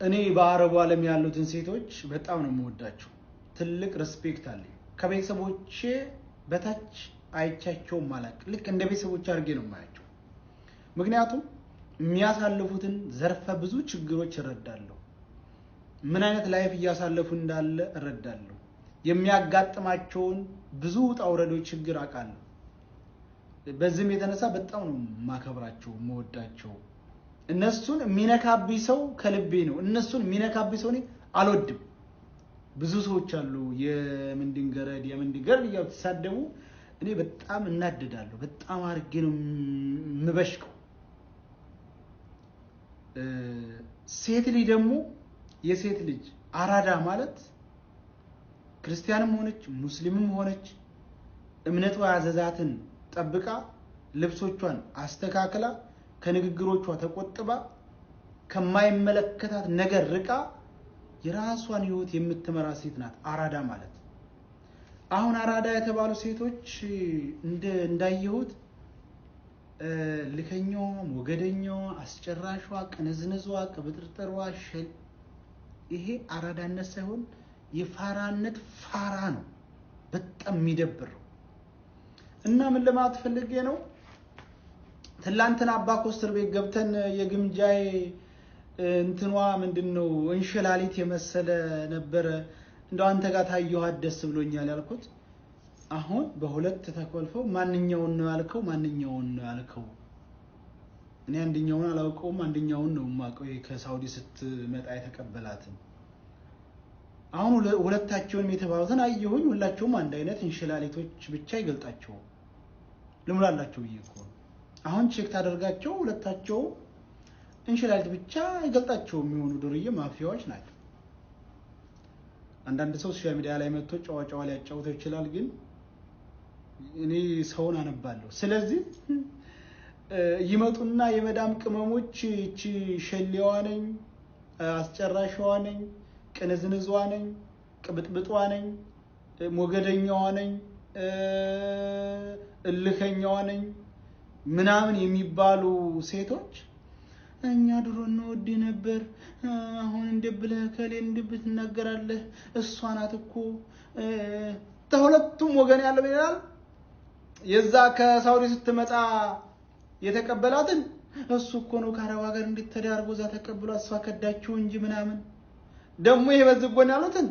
እኔ በአረቡ ዓለም ያሉትን ሴቶች በጣም ነው የምወዳቸው። ትልቅ ሪስፔክት አለኝ። ከቤተሰቦቼ በታች አይቻቸው ማላቅ ልክ እንደ ቤተሰቦች አድርጌ ነው የማያቸው። ምክንያቱም የሚያሳልፉትን ዘርፈ ብዙ ችግሮች እረዳለሁ። ምን አይነት ላይፍ እያሳለፉ እንዳለ እረዳለሁ። የሚያጋጥማቸውን ብዙ ውጣ ውረዶች ችግር አውቃለሁ። በዚህም የተነሳ በጣም ነው ማከብራቸው መወዳቸው። እነሱን የሚነካብኝ ሰው ከልቤ ነው። እነሱን የሚነካብኝ ሰው እኔ አልወድም። ብዙ ሰዎች አሉ የምንድንገረድ እያሉ ተሳደቡ። እኔ በጣም እናደዳለሁ። በጣም አርጌ ነው ምበሽቀው። ሴት ልጅ ደግሞ የሴት ልጅ አራዳ ማለት ክርስቲያንም ሆነች ሙስሊምም ሆነች እምነቷ ያዘዛትን ጠብቃ ልብሶቿን አስተካክላ ከንግግሮቿ ተቆጥባ ከማይመለከታት ነገር ርቃ የራሷን ህይወት የምትመራ ሴት ናት አራዳ ማለት። አሁን አራዳ የተባሉ ሴቶች እንዳየሁት ልከኛዋ፣ ሞገደኛዋ፣ አስጨራሿ፣ ቅንዝንዟ፣ ቅብጥርጥሯ ይሄ አራዳነት ሳይሆን የፋራነት ፋራ ነው። በጣም የሚደብረው እና ምን ለማለት ፈልጌ ነው፣ ትላንትና አባ ኮስተር ቤት ገብተን የግምጃዬ እንትኗ ምንድነው እንሽላሊት የመሰለ ነበር እንደው አንተ ጋር ታየኋት ደስ ብሎኛል ያልኩት። አሁን በሁለት ተከልፈው ማንኛውን ነው ያልከው? እኔ አንደኛውን አላውቀውም፣ አንደኛውን ነው የማውቀው ከሳውዲ ስትመጣ የተቀበላትን። አሁን ሁለታቸውንም የተባሉትን አየሁኝ። ሁላቸውም አንድ አይነት እንሽላሊቶች ብቻ ይገልጣቸው ልሙላላቸው ብዬ እኮ አሁን ቼክ ታደርጋቸው ሁለታቸው እንሽላሊት ብቻ ይገልጣቸው የሚሆኑ ዱርዬ ማፊያዎች ናቸው። አንዳንድ ሰው ሶሻል ሚዲያ ላይ መጥቶ ጨዋጫዋ ሊያጫውተው ይችላል፣ ግን እኔ ሰውን አነባለሁ። ስለዚህ ይመጡና የመዳም ቅመሞች እቺ ሸሌዋ ነኝ፣ አስጨራሽዋ ነኝ፣ ቅንዝንዟ ነኝ፣ ቅብጥብጧ ነኝ፣ ሞገደኛዋ ነኝ፣ እልከኛዋ ነኝ ምናምን የሚባሉ ሴቶች እኛ ድሮ እንወድ ነበር፣ አሁን እንደብለህ ከሌ እንደብት ትናገራለህ፣ እሷ ናት እኮ ተሁለቱም ወገን ያለው ይላል። የዛ ከሳውዲ ስትመጣ የተቀበላትን እሱ እኮ ነው ከአረብ ሀገር እንድትተዳርጎ ዛ ተቀብሏት እሷ ከዳችሁ እንጂ ምናምን። ደግሞ ይሄ በዚህ ጎን ያሉትን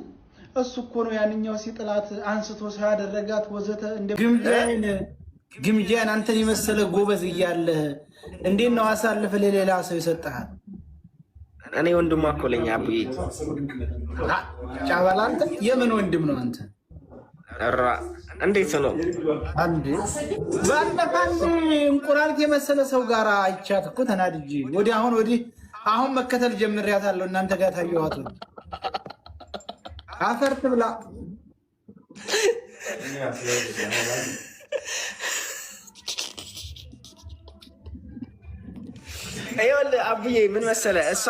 እሱ እኮ ነው ያንኛው ሲጥላት አንስቶ ሳያደረጋት ወዘተ። እንደ ግምጃን አንተን የመሰለ ጎበዝ እያለ እንዴት ነው አሳልፈ ለሌላ ሰው ይሰጣል? እኔ ወንድም አኮለኛ አብይ ጫባላ አንተ የምን ወንድም ነው አንተ? አራ እንዴት ነው አንዴ ባለፈን እንቁራሪት የመሰለ ሰው ጋር አይቻት እኮ ተናድጄ አሁን መከተል ጀምሬያታለሁ። እናንተ ጋር ታየኋት አፈርት ብላ አይወል አብዬ ምን መሰለ፣ እሷ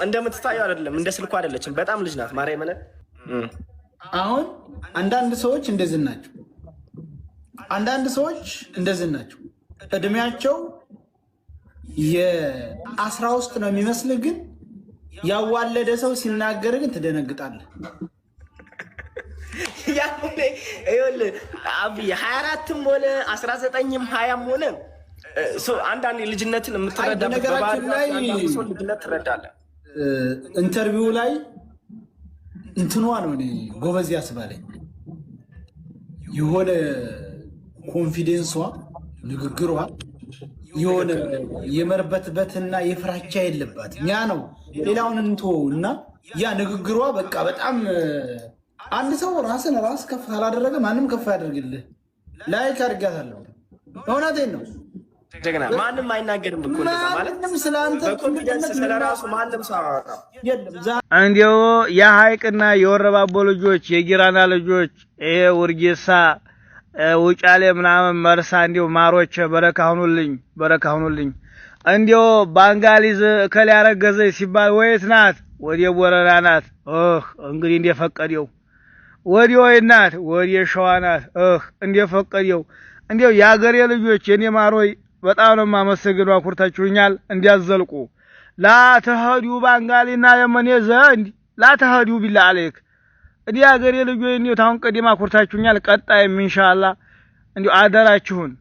እንደምትታየው አይደለም፣ እንደ ስልኩ አይደለችም። በጣም ልጅ ናት ማርያም ማለት። አሁን አንዳንድ ሰዎች እንደዚህ ናቸው፣ አንዳንድ ሰዎች እንደዚህ ናቸው። እድሜያቸው የአስራ ውስጥ ነው የሚመስል፣ ግን ያዋለደ ሰው ሲናገር ግን ትደነግጣለህ። ያኔ አይወል አብዬ 24ም ሆነ 19ም 20ም ሆነ አንዳንድ ልጅነትን የምትረዳበት ልጅነት ትረዳለህ። ኢንተርቪው ላይ እንትኗ ነው እኔ ጎበዝ ያስባለኝ የሆነ ኮንፊደንሷ፣ ንግግሯ የሆነ የመርበትበትና የፍራቻ የለባት። ያ ነው ሌላውን እንተወውና ያ ንግግሯ በቃ በጣም አንድ ሰው ራስን ራስ ከፍ ካላደረገ ማንም ከፍ ያደርግልህ። ላይክ አድርጋታለሁ። እውነቴን ነው። ጀግና ማንም አይናገርም እኮ ማለት ስለአንተ በኮንፊደንስ ስለራሱ ማንም ሰው የለም። እንዲያው የሐይቅና የወረባቦ ልጆች የጊራና ልጆች ይሄ ውርጌሳ ውጫሌ ምናምን መርሳ እንዲያው ማሮች በረካ ሁኑልኝ። እንዲያው ባንጋሊዝ እከል ያረገዘች ሲባል ወይት ናት? ወዲየ ቦረና ናት። እንግዲህ እንደፈቀደው ወዲየ ወይ ናት፣ ወዲየ ሸዋ ናት። እንደፈቀደው እንዲያው የአገሬ ልጆች የኔ ማሮይ በጣም ነው የማመሰግነው። አኩርታችሁኛል። እንዲያዘልቁ ላተህዱ ባንጋሊና የመኔ ዘንድ ላተህዱ ቢላ አለይክ እንዲህ አገሬ ልጆች እንዲሁ ታውን ቀደም አኩርታችሁኛል። ቀጣይም ኢንሻአላህ እንዲሁ አደራችሁን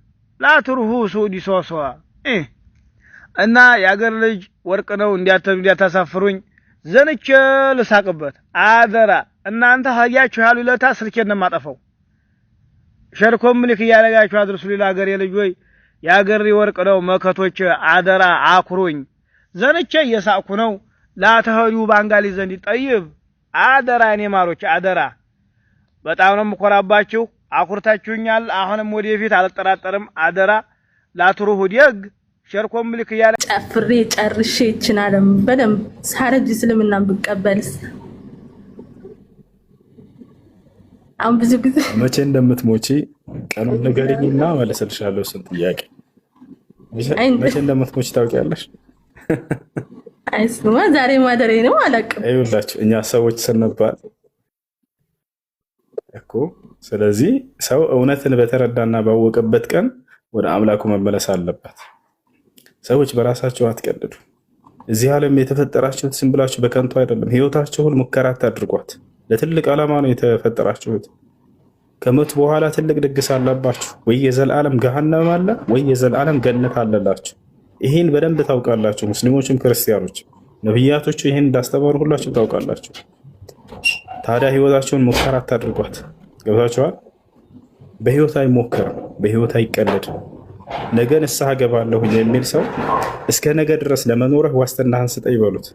ላትሩሁ ሱዲ ሶሶዋ እና የአገር ልጅ ወርቅ ነው እንዲያታሳፍሩኝ ዘንቼ ልሳቅበት አደራ። እናንተ ሀያችሁ ያሉ ለታ ስልኬን ማጠፋው ሸርኮም ልክ ያረጋችሁ አድርሱ ለአገሬ ልጆች የአገሬ ወርቅ ነው መከቶች አደራ አኩሩኝ ዘንቼ እየሳቅኩ ነው። ላተህዱ ባንጋሊ ዘንድ ጠይብ አደራ እኔ ማሮች አደራ። በጣም ነው የምኮራባችሁ። አኩርታችሁኛል። አሁንም ወደፊት አልጠራጠርም። አደራ ላትሩሁ ደግ ሸርኮም ልክ ያለ ጨፍሬ ጨርሼ ይችላልም በደንብ ሳረጅ እስልምናን ብቀበልስ አሁን ብዙ ጊዜ መቼ እንደምትሞቺ ቀኑን ንገሪኝና መለስልሻለሁ። እሱን ጥያቄ መቼ እንደምትሞቺ ታውቂያለሽ? አይስማ ዛሬ ማደሬ ነው አላውቅም። ይኸውላችሁ እኛ ሰዎች ስንባል እኮ ስለዚህ ሰው እውነትን በተረዳና ባወቀበት ቀን ወደ አምላኩ መመለስ አለበት። ሰዎች በራሳቸው አትቀልዱ። እዚህ ዓለም የተፈጠራችሁት ዝም ብላችሁ በከንቱ አይደለም። ህይወታችሁን ሙከራት አድርጓት። ለትልቅ ዓላማ ነው የተፈጠራችሁት። ከሞት በኋላ ትልቅ ድግስ አለባችሁ። ወይ የዘላለም ገሃነም አለ ወይ የዘላለም ገነት አለላችሁ። ይሄን በደንብ ታውቃላችሁ። ሙስሊሞችም ክርስቲያኖች ነብያቶቹ ይሄን እንዳስተማሩ ሁላችሁ ታውቃላችሁ። ታዲያ ህይወታችሁን ሙከራት አድርጓት። ገብታችኋል? በህይወት አይሞከርም፣ በህይወት አይቀለድም። ነገ ንስሐ ገባለሁ የሚል ሰው እስከ ነገ ድረስ ለመኖርህ ዋስትናህን ስጠኝ በሉት።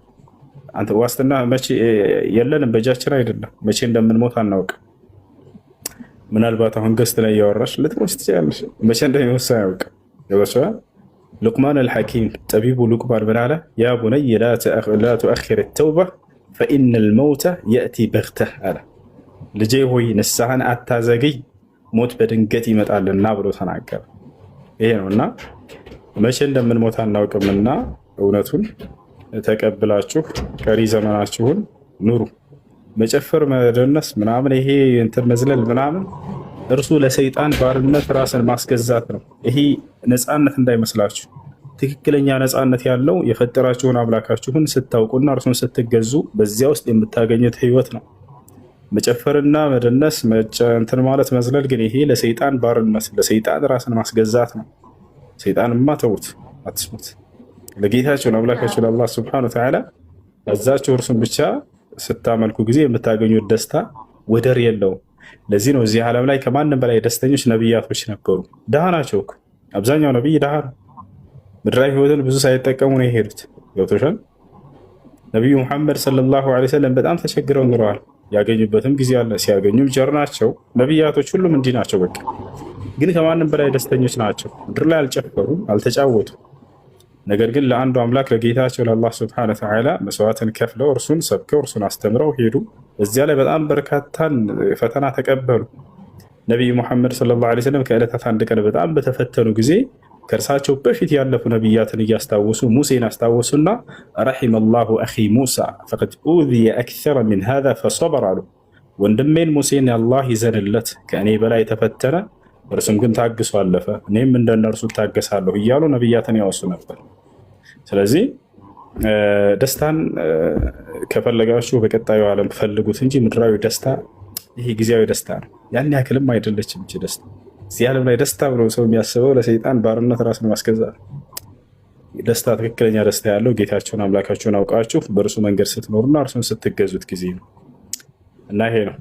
አንተ ዋስትና መቼ የለንም፣ በእጃችን አይደለም። መቼ እንደምንሞት አናውቅም። ምናልባት አሁን ገስት ላይ እያወራሽ ልትሞች ትችላለሽ። መቼ እንደሚሞት አያውቅም። ገብታችኋል? ሉቅማን አልሐኪም ጠቢቡ ሉቅማን ምን አለ? ያ ቡነይ ላ ቱአኺር ተውባ ፈኢነ ልመውተ የእቲ በግተህ አለ። ልጄ ሆይ ንስሐን አታዘግይ፣ ሞት በድንገት ይመጣልና ብሎ ተናገረ። ይሄ ነው እና መቼ እንደምንሞት አናውቅምና እውነቱን ተቀብላችሁ ቀሪ ዘመናችሁን ኑሩ። መጨፈር፣ መደነስ ምናምን ይሄ እንትን መዝለል ምናምን እርሱ ለሰይጣን ባርነት ራስን ማስገዛት ነው። ይሄ ነፃነት እንዳይመስላችሁ። ትክክለኛ ነፃነት ያለው የፈጠራችሁን አምላካችሁን ስታውቁና እርሱን ስትገዙ በዚያ ውስጥ የምታገኙት ህይወት ነው። መጨፈርና መደነስ እንትን ማለት መዝለል ግን ይሄ ለሰይጣን ባርነት፣ ለሰይጣን ራስን ማስገዛት ነው። ሰይጣንማ ተውት፣ አትስሙት። ለጌታችሁ ለአምላካችሁ ለአላህ ሱብሓነሁ ወተዓላ አዛችሁ እርሱን ብቻ ስታመልኩ ጊዜ የምታገኙት ደስታ ወደር የለውም። ለዚህ ነው እዚህ ዓለም ላይ ከማንም በላይ ደስተኞች ነብያቶች ነበሩ። ድሃ ናቸው እኮ አብዛኛው ነብይ ድሃ ነው። ምድራዊ ህይወትን ብዙ ሳይጠቀሙ ነው የሄዱት። ገብቶሻል? ነቢዩ ሙሐመድ ሰለላሁ ዐለይሂ ወሰለም በጣም ተቸግረው ኖረዋል። ያገኙበትም ጊዜ አለ። ሲያገኙም ቸር ናቸው። ነብያቶች ሁሉም እንዲህ ናቸው። በቃ ግን ከማንም በላይ ደስተኞች ናቸው። ምድር ላይ አልጨፈሩም፣ አልተጫወቱም። ነገር ግን ለአንዱ አምላክ ለጌታቸው ለአላህ ሱብሓነሁ ወተዓላ መስዋዕትን ከፍለው እርሱን ሰብከው እርሱን አስተምረው ሄዱ። እዚያ ላይ በጣም በርካታን ፈተና ተቀበሉ። ነቢዩ ሙሐመድ ሰለላሁ ዐለይሂ ወሰለም ከዕለታት አንድ ቀን በጣም በተፈተኑ ጊዜ ከእርሳቸው በፊት ያለፉ ነቢያትን እያስታወሱ ሙሴን አስታወሱና ረሒመላሁ አኺ ሙሳ ፈቀድ ኡዚየ አክሰረ ሚን ሃዛ ፈሰበር አሉ። ወንድሜን ሙሴን አላህ ይዘንለት፣ ከእኔ በላይ ተፈተነ፣ እርሱም ግን ታግሶ አለፈ፣ እኔም እንደነርሱ ታገሳለሁ እያሉ ነቢያትን ያወሱ ነበር። ስለዚህ ደስታን ከፈለጋችሁ በቀጣዩ ዓለም ፈልጉት እንጂ ምድራዊ ደስታ ይሄ ጊዜያዊ ደስታ ነው። ያን ያክልም አይደለችም እንጂ ደስታ እዚህ ዓለም ላይ ደስታ ብሎ ሰው የሚያስበው ለሰይጣን ባርነት ራስን ማስገዛት። ደስታ ትክክለኛ ደስታ ያለው ጌታችሁን አምላካችሁን አውቃችሁ በእርሱ መንገድ ስትኖሩና እርሱን ስትገዙት ጊዜ ነው እና ይሄ ነው።